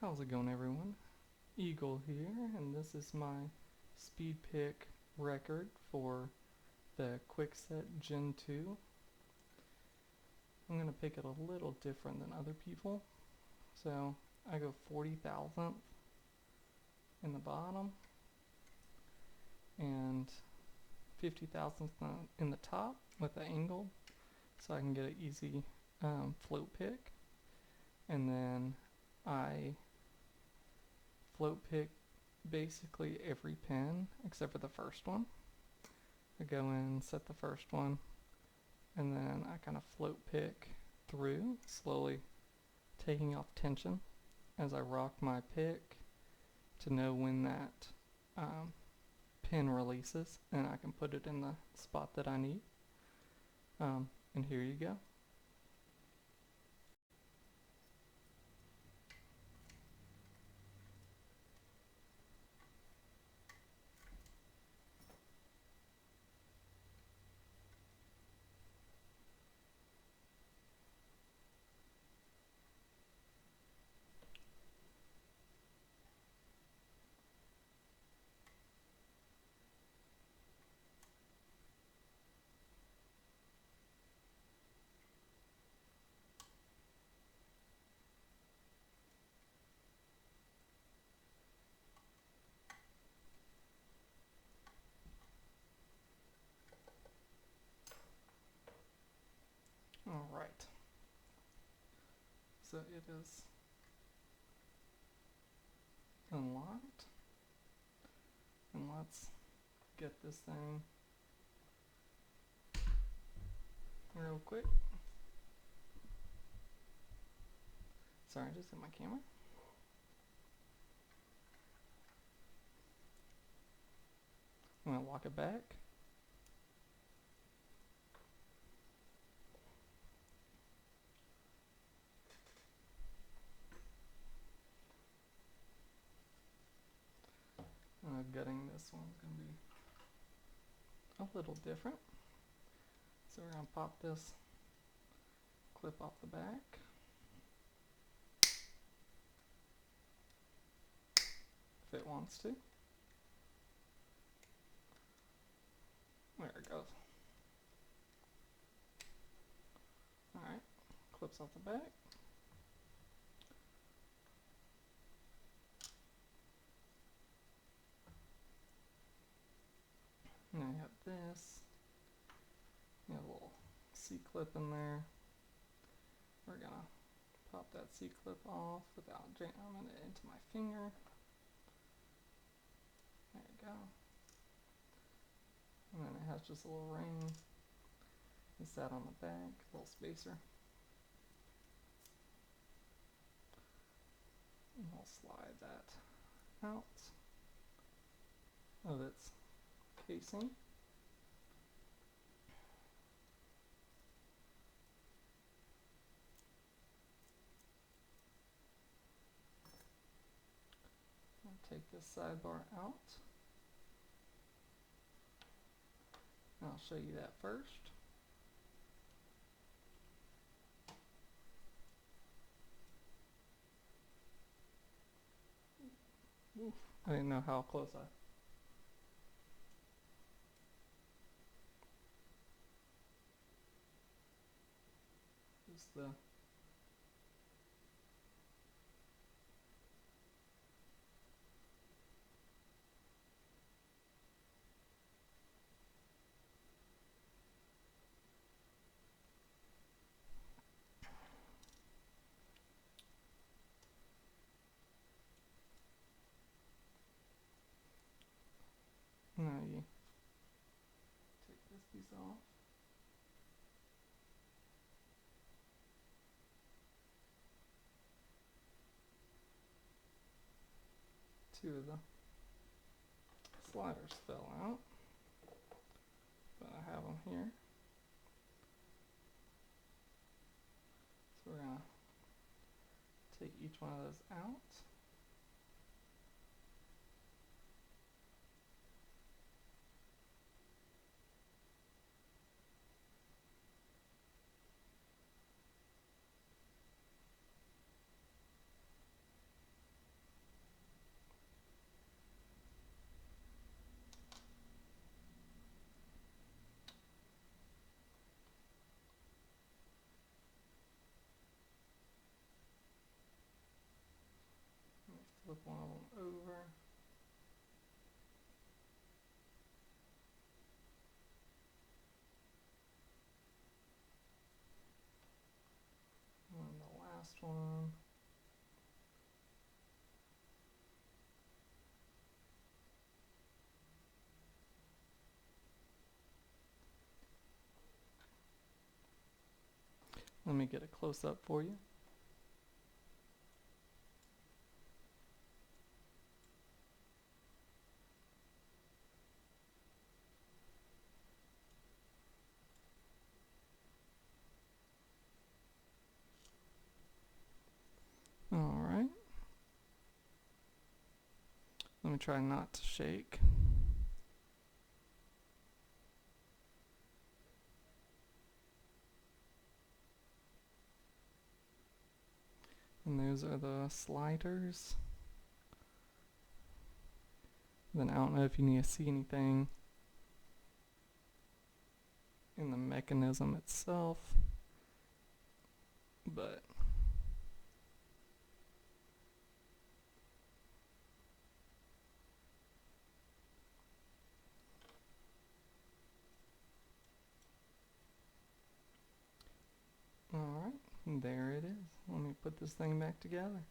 How's it going, everyone? Eagle here, and this is my speed pick record for the Kwikset Gen 2. I'm going to pick it a little different than other people. So I go 40,000th in the bottom and 50,000th in the top with the angle, so I can get an easy float pick. And then I float pick basically every pin except for the first one. I go in, set the first one, and then I kind of float pick through, slowly taking off tension as I rock my pick to know when that pin releases, and I can put it in the spot that I need. And here you go. Alright, so it is unlocked, and let's get this thing real quick. Sorry, I just hit my camera. I'm going to lock it back. Gutting this one's going to be a little different. So we're going to pop this clip off the back. If it wants to. There it goes. Alright, clips off the back. Now you have this. You have a little C-clip in there. We're gonna pop that C-clip off without jamming it into my finger. There you go. And then it has just a little ring. It's that on the back, a little spacer. And we'll slide that out of its casing. I'll take this sidebar out. I'll show you that first. Oof, I didn't know how close I... Just the... Now you take this piece off. Two of the sliders fell out, but I have them here. So we're going to take each one of those out. one of them over. And the last one. Let me get a close up for you. Alright. Let me try not to shake. And those are the sliders. Then I don't know if you need to see anything in the mechanism itself, but alright, there it is. Let me put this thing back together.